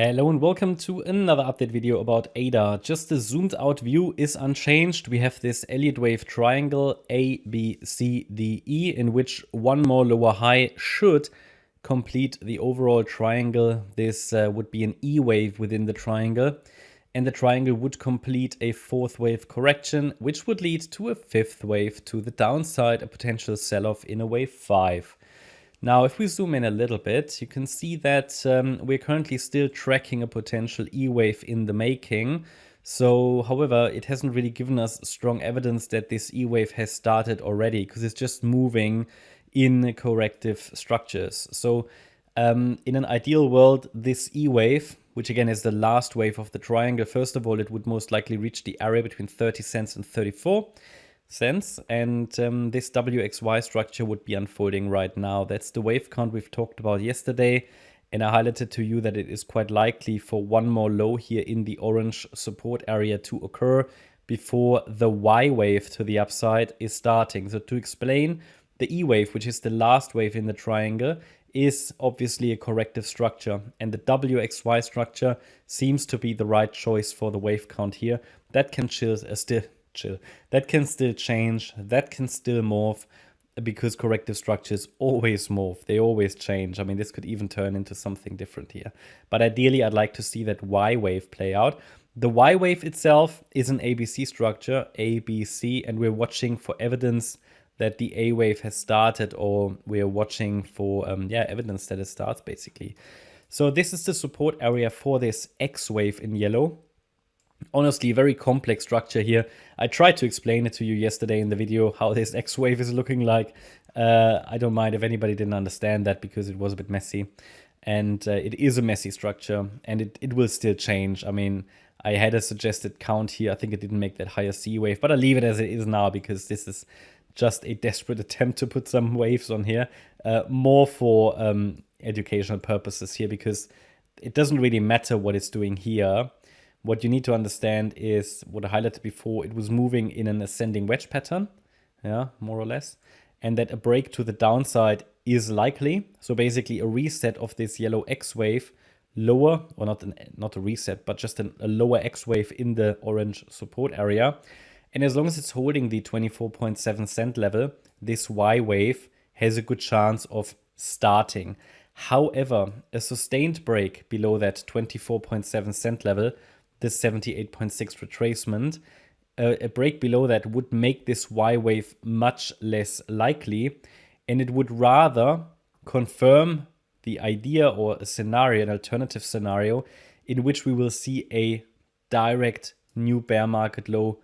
Hello and welcome to another update video about ADA. Just the zoomed out view is unchanged. We have this Elliott wave triangle A, B, C, D, E, in which one more lower high should complete the overall triangle. This would be an E wave within the triangle, and the triangle would complete a fourth wave correction, which would lead to a fifth wave to the downside, a potential sell-off in a wave 5. Now, if we zoom in a little bit, you can see that we're currently still tracking a potential E-wave in the making. So, however, it hasn't really given us strong evidence that this E-wave has started already, because it's just moving in corrective structures. So, in an ideal world, this E-wave, which again is the last wave of the triangle, first of all, it would most likely reach the area between 30 cents and 34 cents, and this WXY structure would be unfolding right now. That's the wave count we've talked about yesterday, and I highlighted to you that it is quite likely for one more low here in the orange support area to occur before the Y wave to the upside is starting. So to explain, the E wave, which is the last wave in the triangle, is obviously a corrective structure, and the WXY structure seems to be the right choice for the wave count here. That can that can still change, that can still morph, because corrective structures always morph, they always change. I mean, this could even turn into something different here. But ideally, I'd like to see that Y wave play out. The Y wave itself is an ABC structure, ABC, and we're watching for evidence that the A wave has started, or we're watching for evidence that it starts, basically. So this is the support area for this X wave in yellow. Honestly, very complex structure here. I tried to explain it to you yesterday in the video, how this X wave is looking like. I don't mind if anybody didn't understand that, because it was a bit messy. And it is a messy structure, and it will still change. I mean, I had a suggested count here. I think it didn't make that higher C wave, but I'll leave it as it is now, because this is just a desperate attempt to put some waves on here. More for educational purposes here, because it doesn't really matter what it's doing here. What you need to understand is what I highlighted before. It was moving in an ascending wedge pattern, yeah, more or less, and that a break to the downside is likely. So basically a reset of this yellow X wave lower, or not a reset, but just a lower X wave in the orange support area. And as long as it's holding the 24.7 cent level, this Y wave has a good chance of starting. However, a sustained break below that 24.7 cent level, the 78.6 retracement, a break below that would make this Y wave much less likely, and it would rather confirm the idea or a scenario, an alternative scenario, in which we will see a direct new bear market low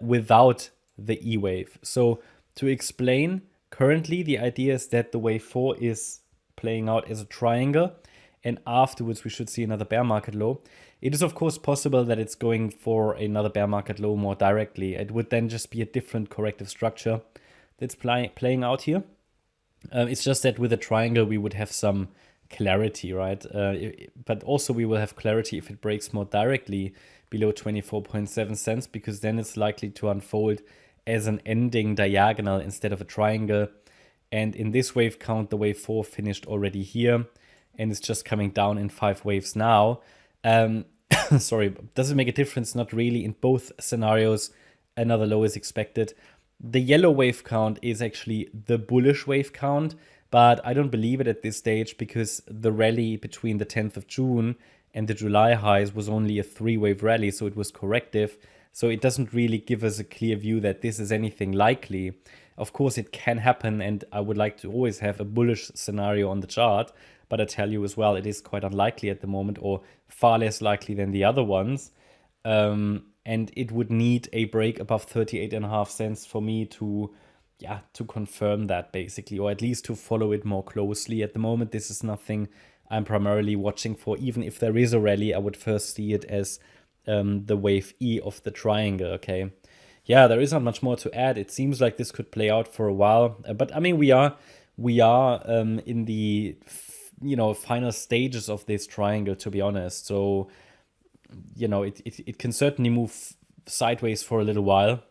without the E wave. So to explain, currently the idea is that the wave 4 is playing out as a triangle, and afterwards we should see another bear market low. It is of course possible that it's going for another bear market low more directly. It would then just be a different corrective structure that's playing out here. It's just that with a triangle we would have some clarity, right? But also we will have clarity if it breaks more directly below 24.7 cents, because then it's likely to unfold as an ending diagonal instead of a triangle. And in this wave count, the wave 4 finished already here, and it's just coming down in 5 waves now. Sorry, does it make a difference? Not really. In both scenarios, another low is expected. The yellow wave count is actually the bullish wave count, but I don't believe it at this stage, because the rally between the 10th of June and the July highs was only a 3-wave rally, so it was corrective. So it doesn't really give us a clear view that this is anything likely. Of course, it can happen, and I would like to always have a bullish scenario on the chart, but I tell you as well, it is quite unlikely at the moment, or far less likely than the other ones. And it would need a break above 38.5 cents for me to confirm that, basically, or at least to follow it more closely. At the moment, this is nothing I'm primarily watching for. Even if there is a rally, I would first see it as the wave E of the triangle, okay? Yeah, there is not much more to add. It seems like this could play out for a while, but I mean, we are in the final stages of this triangle, to be honest. So it can certainly move sideways for a little while,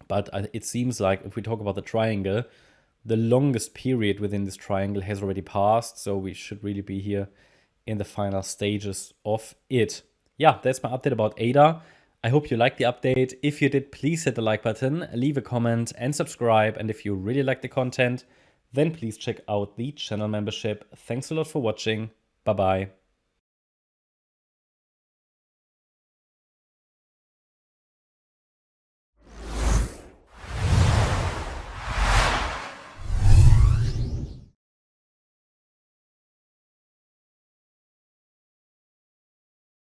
but it seems like if we talk about the triangle, the longest period within this triangle has already passed, so we should really be here in the final stages of it. Yeah, that's my update about ADA. I hope you liked the update. If you did, please hit the like button, leave a comment and subscribe. And if you really like the content, then please check out the channel membership. Thanks a lot for watching. Bye-bye.